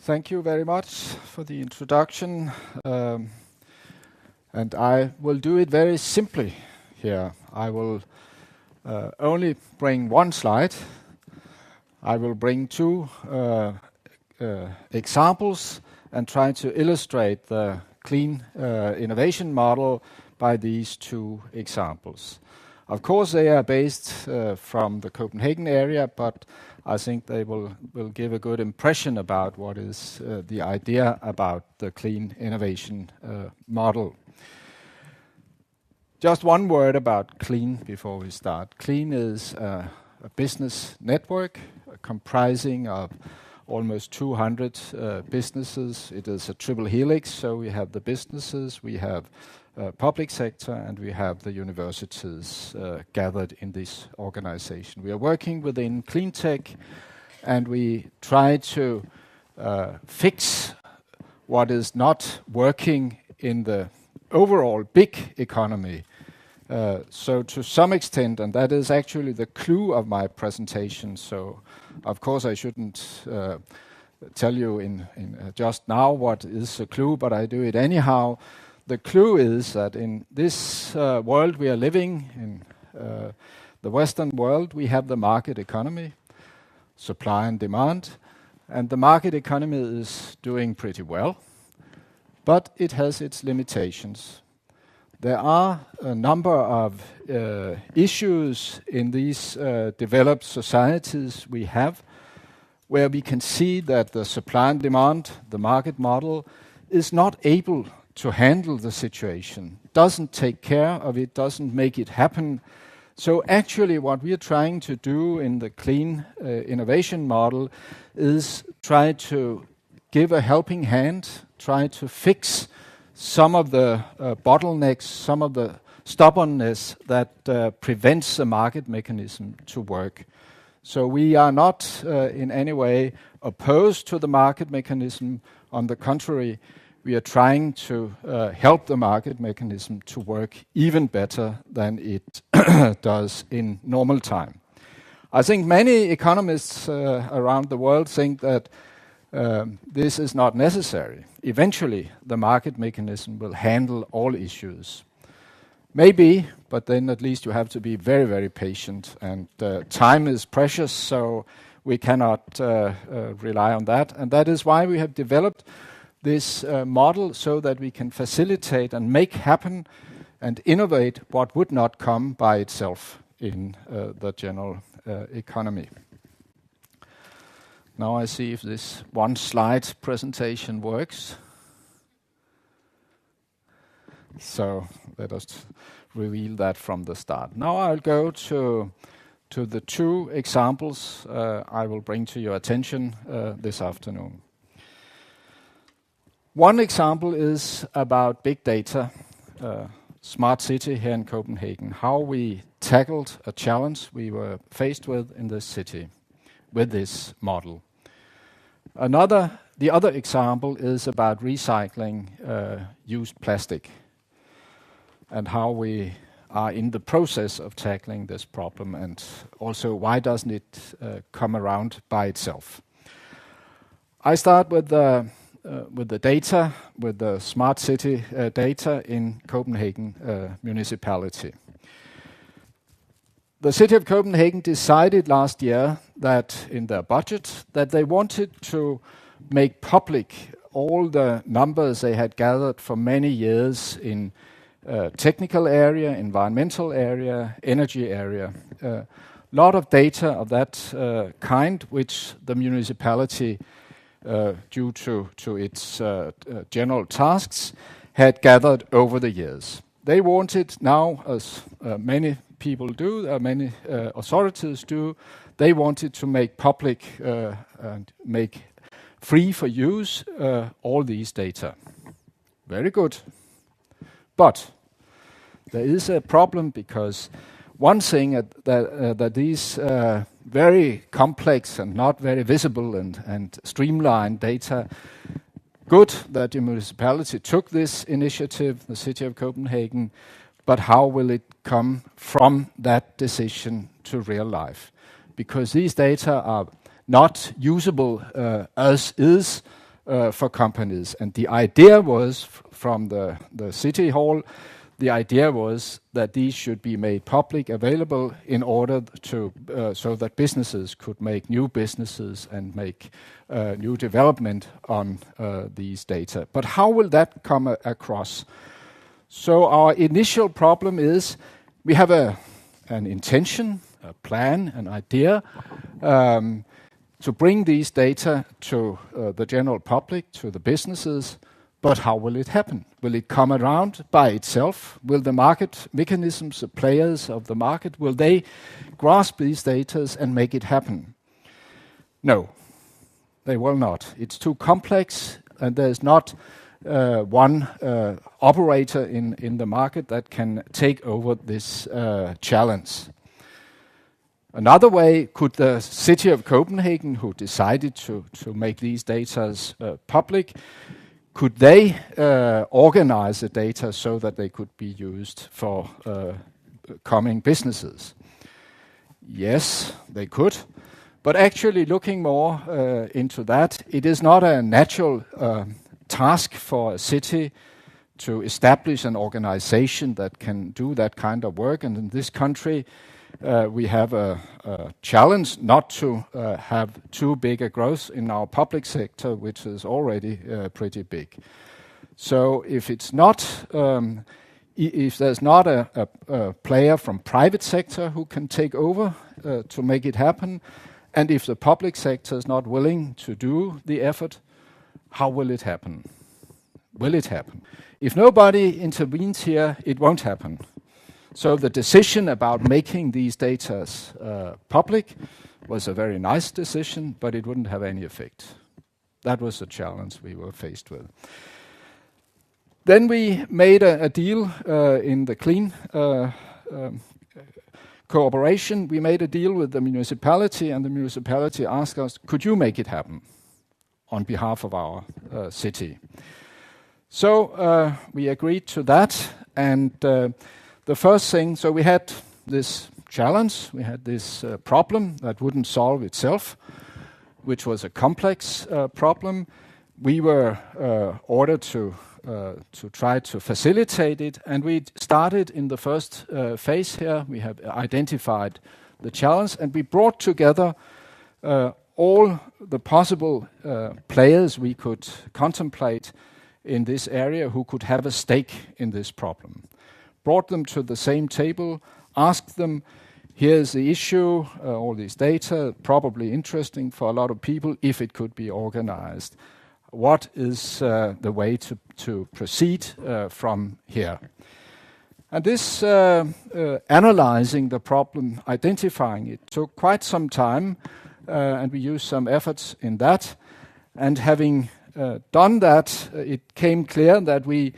Thank you very much for the introduction. And I will do it very simply here. I will only bring one slide. I will bring two examples and try to illustrate the clean innovation model by these two examples. Of course, they are based from the Copenhagen area, but I think they will give a good impression about what is the idea about the clean innovation model. Just one word about clean before we start. Clean is a business network comprising of almost 200 businesses. It is a triple helix, so we have the businesses, we have public sector, and we have the universities gathered in this organization. We are working within clean tech, and we try to fix what is not working in the overall big economy. So to some extent, and that is actually the clue of my presentation, so of course I shouldn't tell you in just now what is the clue, but I do it anyhow. The clue is that in this world we are living in, the Western world, we have the market economy, supply and demand, and the market economy is doing pretty well, but it has its limitations. There are a number of issues in these developed societies we have where we can see that the supply and demand, the market model, is not able to handle the situation, doesn't take care of it, doesn't make it happen. So actually what we are trying to do in the clean innovation model is try to give a helping hand, try to fix some of the bottlenecks, some of the stubbornness that prevents the market mechanism to work. So we are not in any way opposed to the market mechanism. On the contrary, we are trying to help the market mechanism to work even better than it does in normal time. I think many economists around the world think that this is not necessary. Eventually, the market mechanism will handle all issues. Maybe, but then at least you have to be very, very patient, and time is precious, so we cannot rely on that. And that is why we have developed this model so that we can facilitate and make happen and innovate what would not come by itself in the general economy. Now I see if this one slide presentation works. So let us reveal that from the start. Now I'll go to the two examples I will bring to your attention this afternoon. One example is about big data, smart city here in Copenhagen, how we tackled a challenge we were faced with in this city with this model. The other example is about recycling used plastic and how we are in the process of tackling this problem, and also why doesn't it come around by itself. I start with the data, with the smart city data in Copenhagen municipality. The city of Copenhagen decided last year that in their budget that they wanted to make public all the numbers they had gathered for many years in technical area, environmental area, energy area. A lot of data of that kind which the municipality due to its general tasks, had gathered over the years. they wanted now, as many people do, many authorities do, they wanted to make public and make free for use all these data. Very good. But there is a problem, because one thing that these very complex and not very visible and streamlined data, good that the municipality took this initiative, the city of Copenhagen, but how will it come from that decision to real life? Because these data are not usable as is for companies. And the idea was from the city hall, the idea was that these should be made public available in order to so that businesses could make new businesses and make new development on these data. But how will that come across? So our initial problem is we have an intention, a plan, an idea to bring these data to the general public, to the businesses. But how will it happen? Will it come around by itself? Will the market mechanisms, the players of the market, will they grasp these data and make it happen? No, they will not. It's too complex, and there's not one operator in the market that can take over this challenge. Another way, could the city of Copenhagen, who decided to make these data public, could they organize the data so that they could be used for coming businesses? Yes, they could. But actually, looking more into that, it is not a natural task for a city to establish an organization that can do that kind of work. And in this country, we have a challenge not to have too big a growth in our public sector, which is already pretty big. So if it's not, if there's not a player from private sector who can take over to make it happen, and if the public sector is not willing to do the effort, how will it happen? Will it happen? If nobody intervenes here, it won't happen. So the decision about making these data public was a very nice decision, but it wouldn't have any effect. That was the challenge we were faced with. Then we made a deal in the clean cooperation. We made a deal with the municipality, and the municipality asked us, could you make it happen on behalf of our city? So we agreed to that, and the first thing, so we had this challenge, we had this problem that wouldn't solve itself, which was a complex problem. We were ordered to try to facilitate it, and we started in the first phase here. We have identified the challenge, and we brought together all the possible players we could contemplate in this area who could have a stake in this problem. Brought them to the same table, asked them, here's the issue, all these data, probably interesting for a lot of people if it could be organized. What is the way to proceed from here? And this analyzing the problem, identifying it, took quite some time, and we used some efforts in that. And having done that, it came clear that we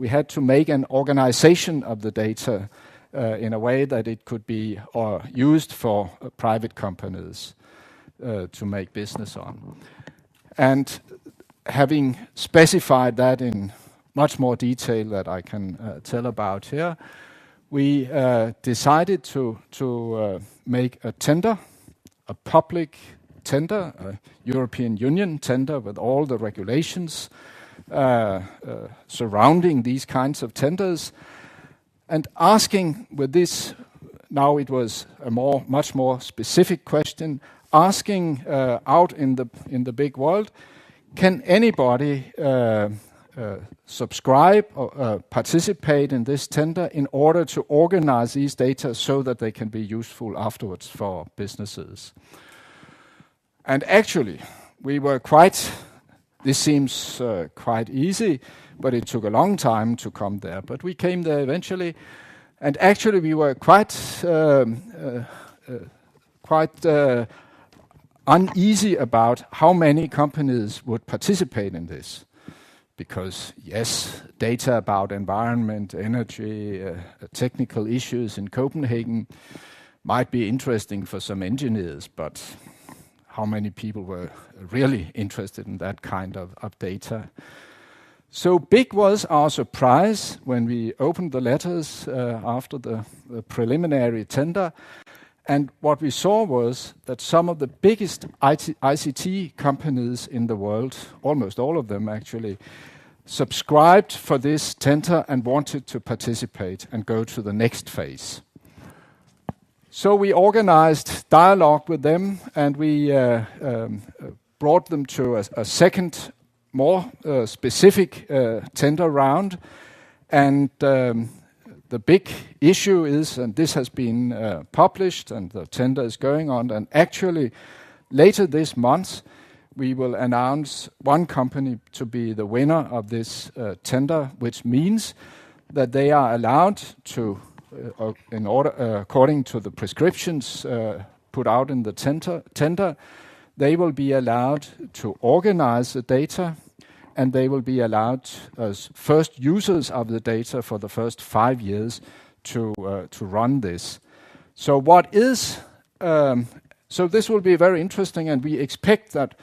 had to make an organization of the data in a way that it could be used for private companies to make business on. And having specified that in much more detail that I can tell about here, we decided to make a tender, a public tender, a European Union tender with all the regulations surrounding these kinds of tenders, and asking with this, now it was a much more specific question, asking out in the big world, can anybody subscribe or participate in this tender in order to organize these data so that they can be useful afterwards for businesses? And actually, we were this seems quite easy, but it took a long time to come there. But we came there eventually, and actually we were quite uneasy about how many companies would participate in this. Because yes, data about environment, energy, technical issues in Copenhagen might be interesting for some engineers, but how many people were really interested in that kind of data? So big was our surprise when we opened the letters after the preliminary tender. And what we saw was that some of the biggest ICT companies in the world, almost all of them actually, subscribed for this tender and wanted to participate and go to the next phase. So we organized dialogue with them, and we brought them to a second, more specific tender round. And the big issue is, and this has been published, and the tender is going on, and actually later this month we will announce one company to be the winner of this tender, which means that they are allowed to, according to the prescriptions put out in the tender, they will be allowed to organize the data, and they will be allowed as first users of the data for the first 5 years to run this. So so this will be very interesting, and we expect that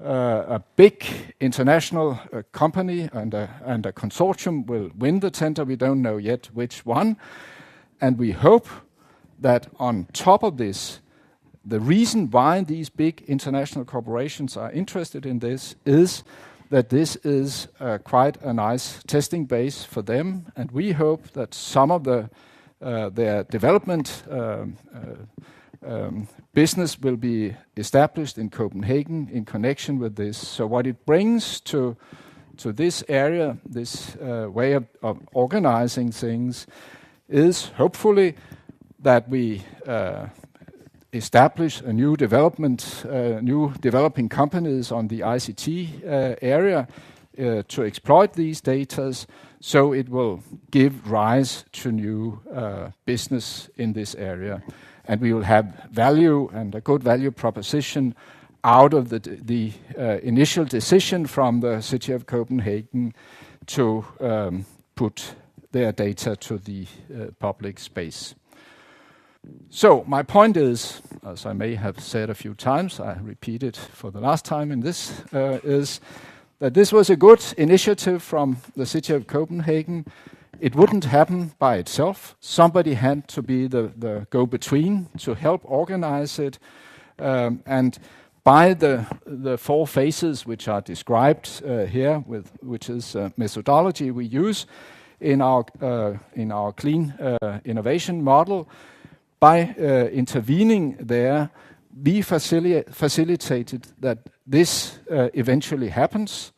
a big international company and a consortium will win the tender. We don't know yet which one, and we hope that on top of this, the reason why these big international corporations are interested in this is that this is quite a nice testing base for them, and we hope that some of their development business will be established in Copenhagen in connection with this. So what it brings to this area, this way of organizing things, is hopefully that we establish a new developing companies on the ICT area to exploit these data, so it will give rise to new business in this area. And we will have value and a good value proposition out of the initial decision from the city of Copenhagen to put their data to the public space. So my point is, as I may have said a few times, I repeat it for the last time in this, is that this was a good initiative from the city of Copenhagen. It wouldn't happen by itself. Somebody had to be the go-between to help organize it. And by the 4 phases which are described here, which is methodology we use in our clean innovation model, by intervening there, we facilitated that this eventually happens,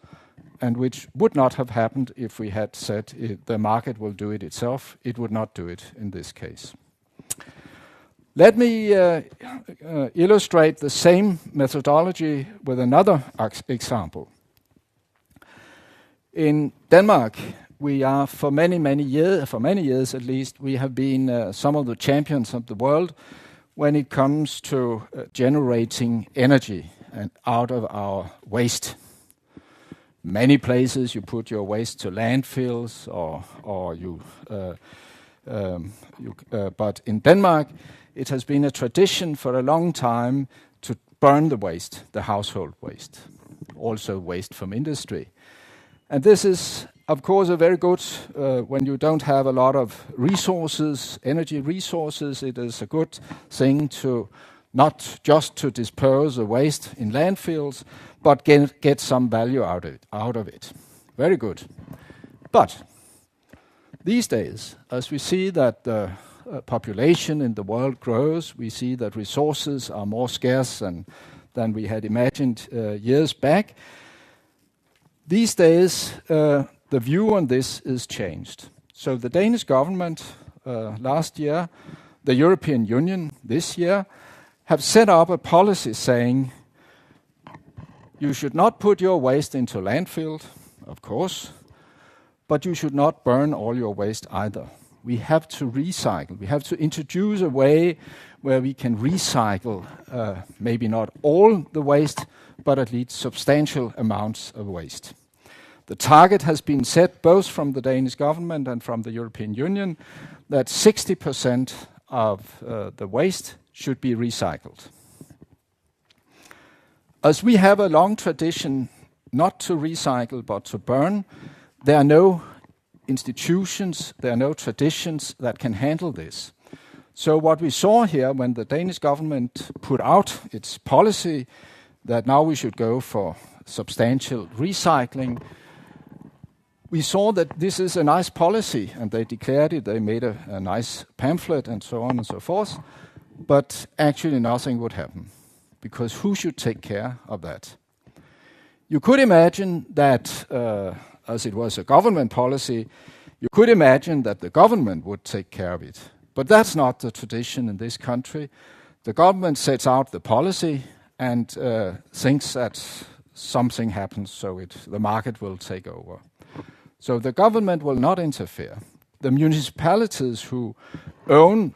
and which would not have happened if we had said the market will do it itself. It would not do it in this case. Let me illustrate the same methodology with another example. In Denmark, we are for many years at least, we have been some of the champions of the world when it comes to generating energy and out of our waste. Many places you put your waste to landfills, but in Denmark it has been a tradition for a long time to burn the waste, the household waste, also waste from industry. And this is, of course, a very good, when you don't have a lot of resources, energy resources, it is a good thing to not just to dispose the waste in landfills, but get some value out of it. Very good. But these days, as we see that the population in the world grows, we see that resources are more scarce than we had imagined years back. These days, the view on this is changed. So the Danish government last year, the European Union this year, have set up a policy saying you should not put your waste into landfill, of course, but you should not burn all your waste either. We have to recycle. We have to introduce a way where we can recycle maybe not all the waste, but at least substantial amounts of waste. The target has been set both from the Danish government and from the European Union that 60% of the waste should be recycled. As we have a long tradition not to recycle but to burn, there are no institutions, there are no traditions that can handle this. So what we saw here when the Danish government put out its policy that now we should go for substantial recycling, we saw that this is a nice policy, and they declared it, they made a nice pamphlet and so on and so forth, but actually nothing would happen, because who should take care of that? You could imagine that, as it was a government policy, you could imagine that the government would take care of it. But that's not the tradition in this country. The government sets out the policy and thinks that something happens, so the market will take over. So the government will not interfere. The municipalities who own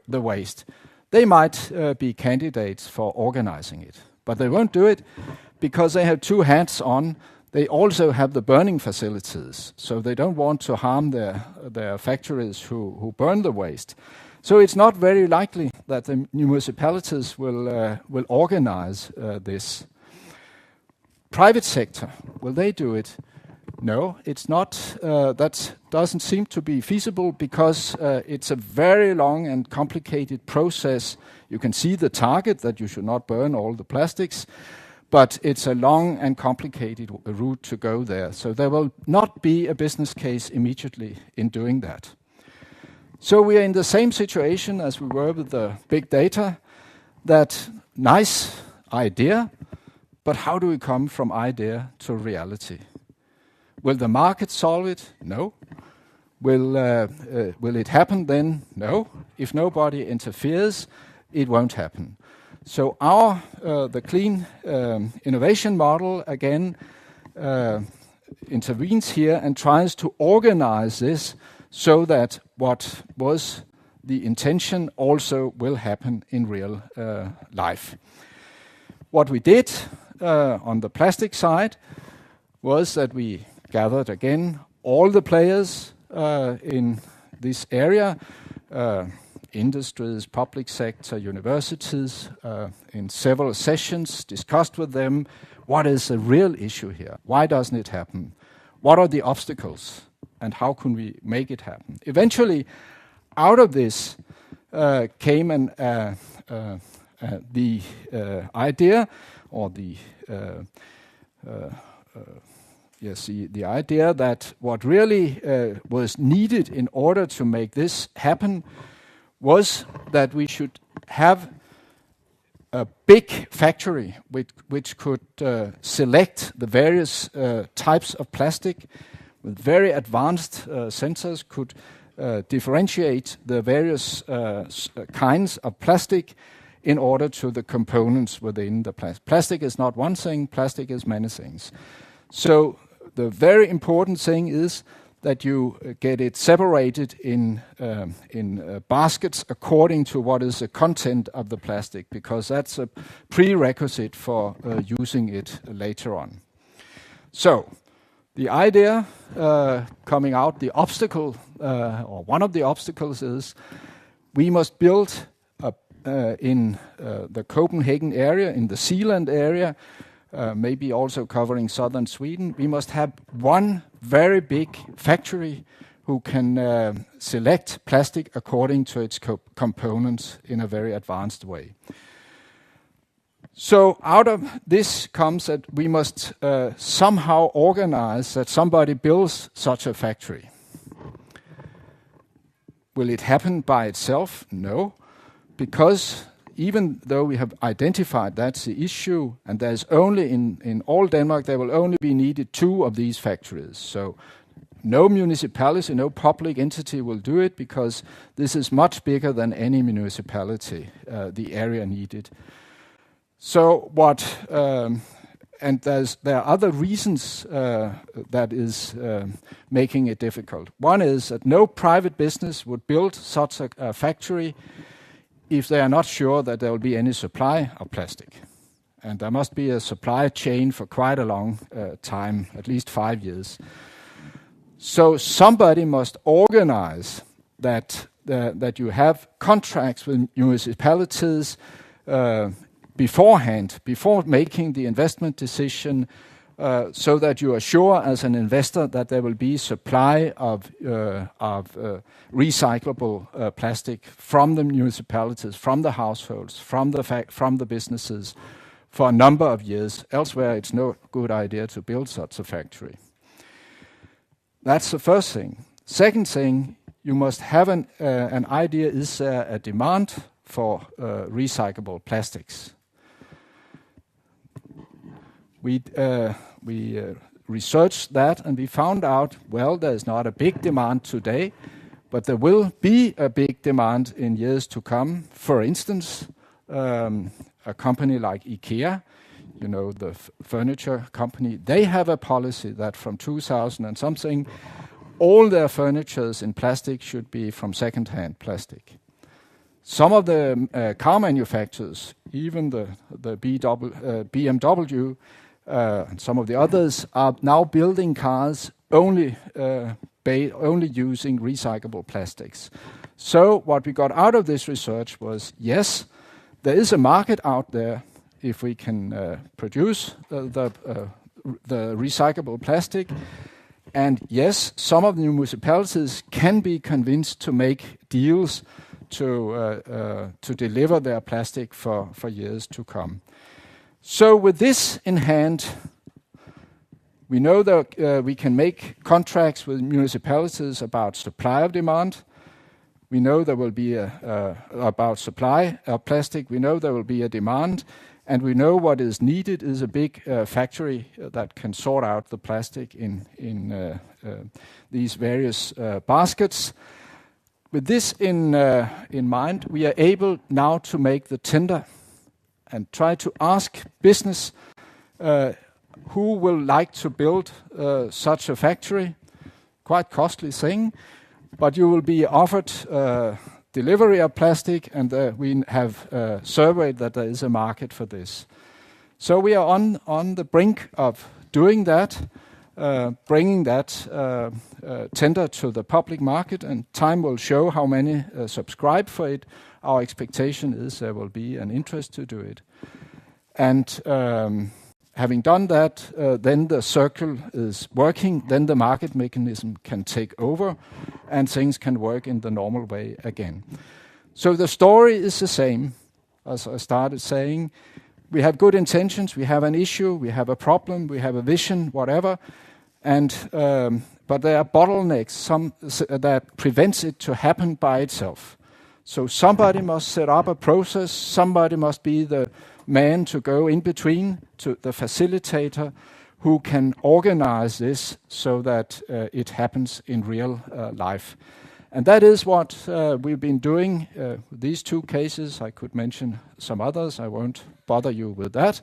the waste, they might be candidates for organizing it. But they won't do it because they have two hats on. They also have the burning facilities, so they don't want to harm their factories who burn the waste. So it's not very likely that the municipalities will organize this. Private sector, will they do it? No, it's not. That doesn't seem to be feasible because it's a very long and complicated process. You can see the target that you should not burn all the plastics, but it's a long and complicated route to go there. So there will not be a business case immediately in doing that. So we are in the same situation as we were with the big data, that nice idea, but how do we come from idea to reality? Will the market solve it? No. Will it happen then? No. If nobody interferes, it won't happen. So the clean innovation model again intervenes here and tries to organize this so that what was the intention also will happen in real life. What we did on the plastic side was that we gathered again all the players in this area, industries, public sector, universities, in several sessions, discussed with them what is the real issue here, why doesn't it happen, what are the obstacles, and how can we make it happen. Eventually, out of this came the idea, or the idea that what really was needed in order to make this happen was that we should have a big factory which could select the various types of plastic with very advanced sensors, could differentiate the various kinds of plastic in order to the components within the plastic. Plastic is not one thing, plastic is many things. So the very important thing is that you get it separated in baskets according to what is the content of the plastic, because that's a prerequisite for using it later on. So the idea coming out, the obstacle, or one of the obstacles is we must build in the Copenhagen area, in the Zealand area, maybe also covering southern Sweden, we must have one very big factory who can select plastic according to its components in a very advanced way. So out of this comes that we must somehow organize that somebody builds such a factory. Will it happen by itself? No, because even though we have identified that's the issue, and there's only in all Denmark, there will only be needed 2 of these factories. So no municipality, no public entity will do it, because this is much bigger than any municipality, the area needed. So what and there are other reasons that is making it difficult. One is that no private business would build such a factory if they are not sure that there will be any supply of plastic. And there must be a supply chain for quite a long time, at least 5 years. So somebody must organize that you have contracts with municipalities beforehand, before making the investment decision, so that you are sure as an investor that there will be supply of recyclable plastic from the municipalities, from the households, from the businesses for a number of years. Elsewhere, it's no good idea to build such a factory. That's the first thing. Second thing, you must have an idea, is there a demand for recyclable plastics? We researched that and we found out, well, there's not a big demand today, but there will be a big demand in years to come. For instance, a company like IKEA, you know, the furniture company, they have a policy that from 2000 and something, all their furnitures in plastic should be from second-hand plastic. Some of the car manufacturers, even the BMW, and some of the others, are now building cars only using recyclable plastics. So what we got out of this research was, yes, there is a market out there if we can produce the recyclable plastic. And yes, some of the municipalities can be convinced to make deals to deliver their plastic for years to come. So with this in hand, we know that we can make contracts with municipalities about supply of demand. We know there will be about supply of plastic. We know there will be a demand. And we know what is needed is a big factory that can sort out the plastic in these various baskets. With this in mind, we are able now to make the tender and try to ask business who will like to build such a factory. Quite costly thing, but you will be offered delivery of plastic, and we have surveyed that there is a market for this. So we are on the brink of doing that, bringing that tender to the public market, and time will show how many subscribe for it. Our expectation is there will be an interest to do it. And having done that, then the circle is working, then the market mechanism can take over and things can work in the normal way again. So the story is the same, as I started saying. We have good intentions, we have an issue, we have a problem, we have a vision, whatever, and but there are bottlenecks that prevents it to happen by itself. So somebody must set up a process, somebody must be the man to go in between, to the facilitator, who can organize this so that it happens in real life. And that is what we've been doing. These two cases, I could mention some others, I won't bother you with that.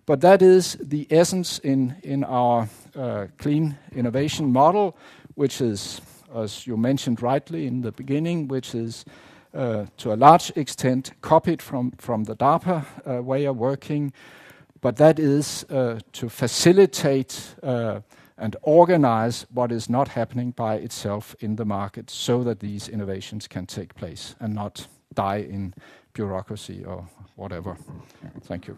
But that is the essence in our clean innovation model, which is, as you mentioned rightly in the beginning, which is to a large extent copied from the DARPA way of working, but that is to facilitate and organize what is not happening by itself in the market so that these innovations can take place and not die in bureaucracy or whatever. Thank you.